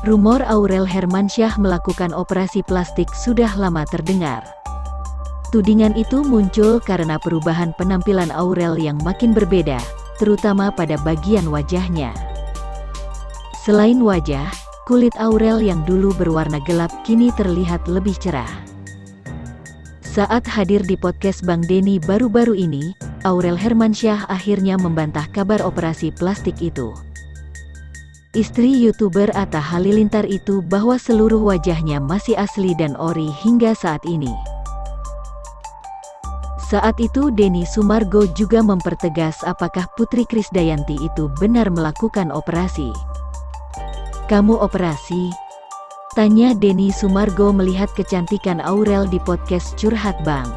Rumor Aurel Hermansyah melakukan operasi plastik sudah lama terdengar. Tudingan itu muncul karena perubahan penampilan Aurel yang makin berbeda, terutama pada bagian wajahnya. Selain wajah, kulit Aurel yang dulu berwarna gelap kini terlihat lebih cerah. Saat hadir di podcast Bang Denny baru-baru ini, Aurel Hermansyah akhirnya membantah kabar operasi plastik itu. Istri YouTuber Atta Halilintar itu bahwa seluruh wajahnya masih asli dan ori hingga saat ini. Saat itu Denny Sumargo juga mempertegas apakah Putri Krisdayanti itu benar melakukan operasi. "Kamu operasi?" tanya Denny Sumargo melihat kecantikan Aurel di podcast Curhat Bang.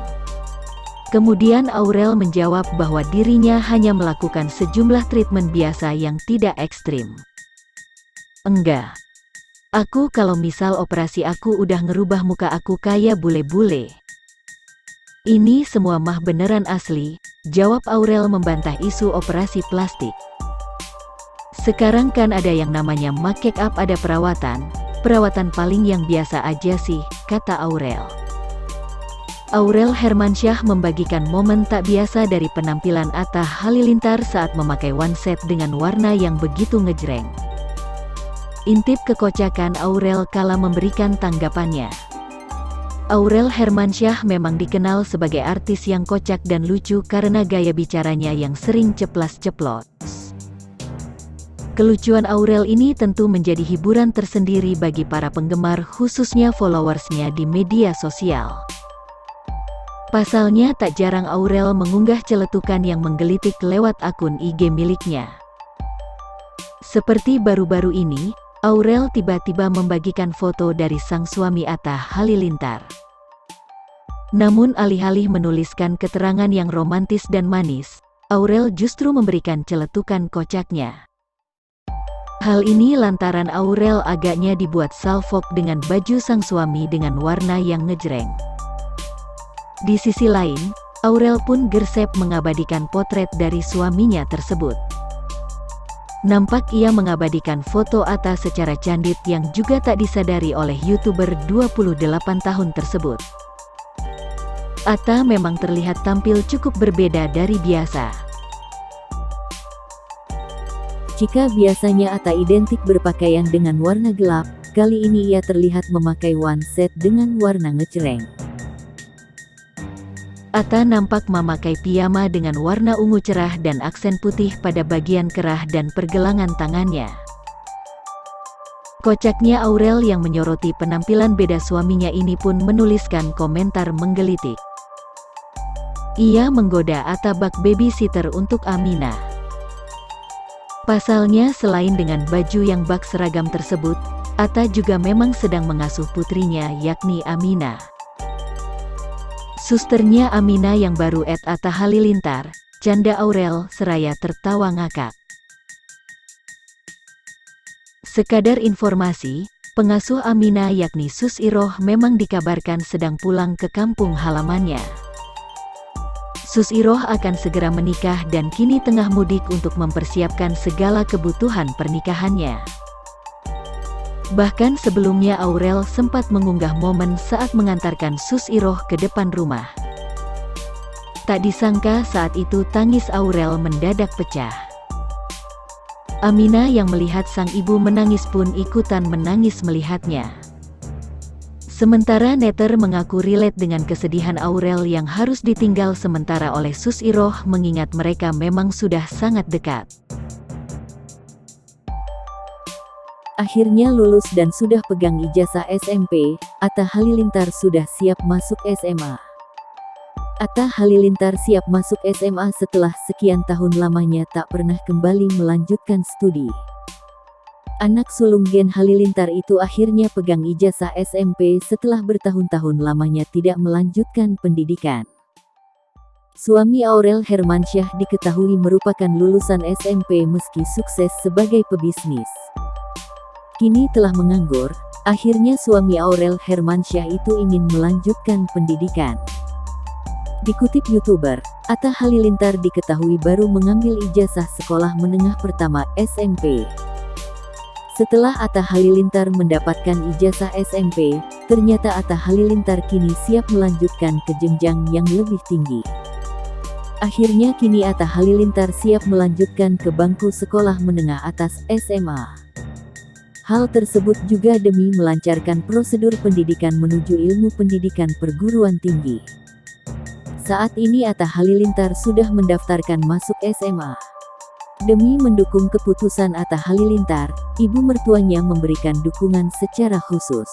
Kemudian Aurel menjawab bahwa dirinya hanya melakukan sejumlah treatment biasa yang tidak ekstrim. "Enggak. Aku kalau misal operasi aku udah ngerubah muka aku kayak bule-bule. Ini semua mah beneran asli," jawab Aurel membantah isu operasi plastik. "Sekarang kan ada yang namanya make up, ada perawatan paling yang biasa aja sih," kata Aurel. Aurel Hermansyah membagikan momen tak biasa dari penampilan Atta Halilintar saat memakai one set dengan warna yang begitu ngejreng. Intip kekocakan Aurel kala memberikan tanggapannya. Aurel Hermansyah memang dikenal sebagai artis yang kocak dan lucu karena gaya bicaranya yang sering ceplas-ceplos. Kelucuan Aurel ini tentu menjadi hiburan tersendiri bagi para penggemar, khususnya followersnya di media sosial. Pasalnya tak jarang Aurel mengunggah celetukan yang menggelitik lewat akun IG miliknya. Seperti baru-baru ini, Aurel tiba-tiba membagikan foto dari sang suami Atta Halilintar. Namun alih-alih menuliskan keterangan yang romantis dan manis, Aurel justru memberikan celetukan kocaknya. Hal ini lantaran Aurel agaknya dibuat salfok dengan baju sang suami dengan warna yang ngejreng. Di sisi lain, Aurel pun gersep mengabadikan potret dari suaminya tersebut. Nampak ia mengabadikan foto Atta secara candid yang juga tak disadari oleh YouTuber 28 tahun tersebut. Atta memang terlihat tampil cukup berbeda dari biasa. Jika biasanya Atta identik berpakaian dengan warna gelap, kali ini ia terlihat memakai one set dengan warna ngejreng. Atta nampak memakai piyama dengan warna ungu cerah dan aksen putih pada bagian kerah dan pergelangan tangannya. Kocaknya Aurel yang menyoroti penampilan beda suaminya ini pun menuliskan komentar menggelitik. Ia menggoda Atta bak babysitter untuk Amina. Pasalnya selain dengan baju yang bak seragam tersebut, Atta juga memang sedang mengasuh putrinya yakni Amina. Susternya Amina yang baru @Atta Halilintar, canda Aurel seraya tertawa ngakak. Sekadar informasi, pengasuh Amina yakni Sus Iroh memang dikabarkan sedang pulang ke kampung halamannya. Sus Iroh akan segera menikah dan kini tengah mudik untuk mempersiapkan segala kebutuhan pernikahannya. Bahkan sebelumnya Aurel sempat mengunggah momen saat mengantarkan Sus Iroh ke depan rumah. Tak disangka saat itu tangis Aurel mendadak pecah. Amina yang melihat sang ibu menangis pun ikutan menangis melihatnya. Sementara netter mengaku relate dengan kesedihan Aurel yang harus ditinggal sementara oleh Sus Iroh mengingat mereka memang sudah sangat dekat. Akhirnya lulus dan sudah pegang ijazah SMP, Atta Halilintar sudah siap masuk SMA. Atta Halilintar siap masuk SMA setelah sekian tahun lamanya tak pernah kembali melanjutkan studi. Anak sulung Gen Halilintar itu akhirnya pegang ijazah SMP setelah bertahun-tahun lamanya tidak melanjutkan pendidikan. Suami Aurel Hermansyah diketahui merupakan lulusan SMP meski sukses sebagai pebisnis. Kini telah menganggur, akhirnya suami Aurel Hermansyah itu ingin melanjutkan pendidikan. Dikutip YouTuber, Atta Halilintar diketahui baru mengambil ijazah sekolah menengah pertama SMP. Setelah Atta Halilintar mendapatkan ijazah SMP, ternyata Atta Halilintar kini siap melanjutkan ke jenjang yang lebih tinggi. Akhirnya kini Atta Halilintar siap melanjutkan ke bangku sekolah menengah atas SMA. Hal tersebut juga demi melancarkan prosedur pendidikan menuju ilmu pendidikan perguruan tinggi. Saat ini Atta Halilintar sudah mendaftarkan masuk SMA. Demi mendukung keputusan Atta Halilintar, ibu mertuanya memberikan dukungan secara khusus.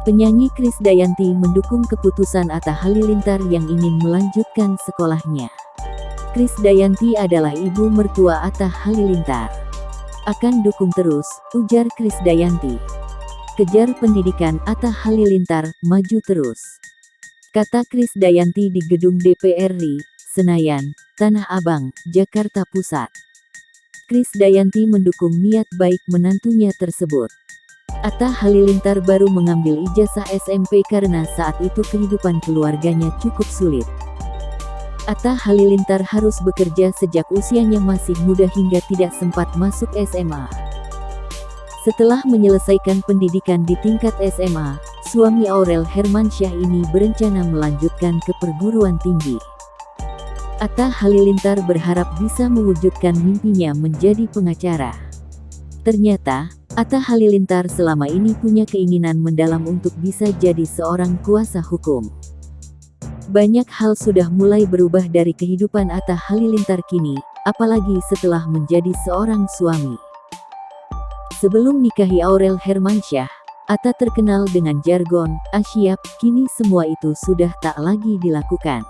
Penyanyi Krisdayanti mendukung keputusan Atta Halilintar yang ingin melanjutkan sekolahnya. Krisdayanti adalah ibu mertua Atta Halilintar. Akan dukung terus, ujar Krisdayanti. Kejar pendidikan Atta Halilintar, maju terus, kata Krisdayanti di gedung DPR RI, Senayan, Tanah Abang, Jakarta Pusat. Krisdayanti mendukung niat baik menantunya tersebut. Atta Halilintar baru mengambil ijazah SMP karena saat itu kehidupan keluarganya cukup sulit. Atta Halilintar harus bekerja sejak usianya masih muda hingga tidak sempat masuk SMA. Setelah menyelesaikan pendidikan di tingkat SMA, suami Aurel Hermansyah ini berencana melanjutkan ke perguruan tinggi. Atta Halilintar berharap bisa mewujudkan mimpinya menjadi pengacara. Ternyata, Atta Halilintar selama ini punya keinginan mendalam untuk bisa jadi seorang kuasa hukum. Banyak hal sudah mulai berubah dari kehidupan Atta Halilintar kini, apalagi setelah menjadi seorang suami. Sebelum nikahi Aurel Hermansyah, Atta terkenal dengan jargon "Asyap", kini semua itu sudah tak lagi dilakukan.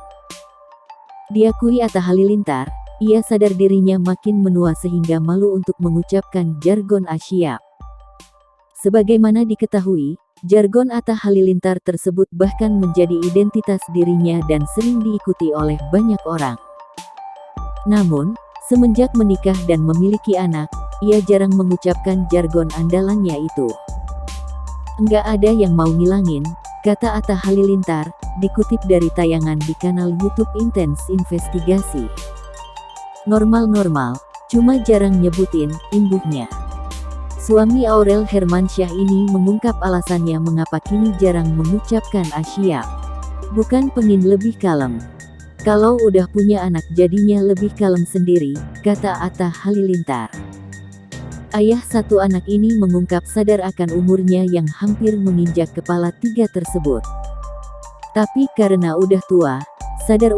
Diakui Atta Halilintar, ia sadar dirinya makin menua sehingga malu untuk mengucapkan jargon "Asyap". Sebagaimana diketahui, jargon Atta Halilintar tersebut bahkan menjadi identitas dirinya dan sering diikuti oleh banyak orang. Namun, semenjak menikah dan memiliki anak, ia jarang mengucapkan jargon andalannya itu. "Enggak ada yang mau ngilangin," kata Atta Halilintar, dikutip dari tayangan di kanal YouTube Intens Investigasi. "Normal-normal, cuma jarang nyebutin," imbuhnya. Suami Aurel Hermansyah ini mengungkap alasannya mengapa kini jarang mengucapkan "Asyap". "Bukan pengin lebih kalem. Kalau udah punya anak jadinya lebih kalem sendiri," kata Atta Halilintar. Ayah satu anak ini mengungkap sadar akan umurnya yang hampir menginjak kepala 3 tersebut. Tapi karena udah tua, sadar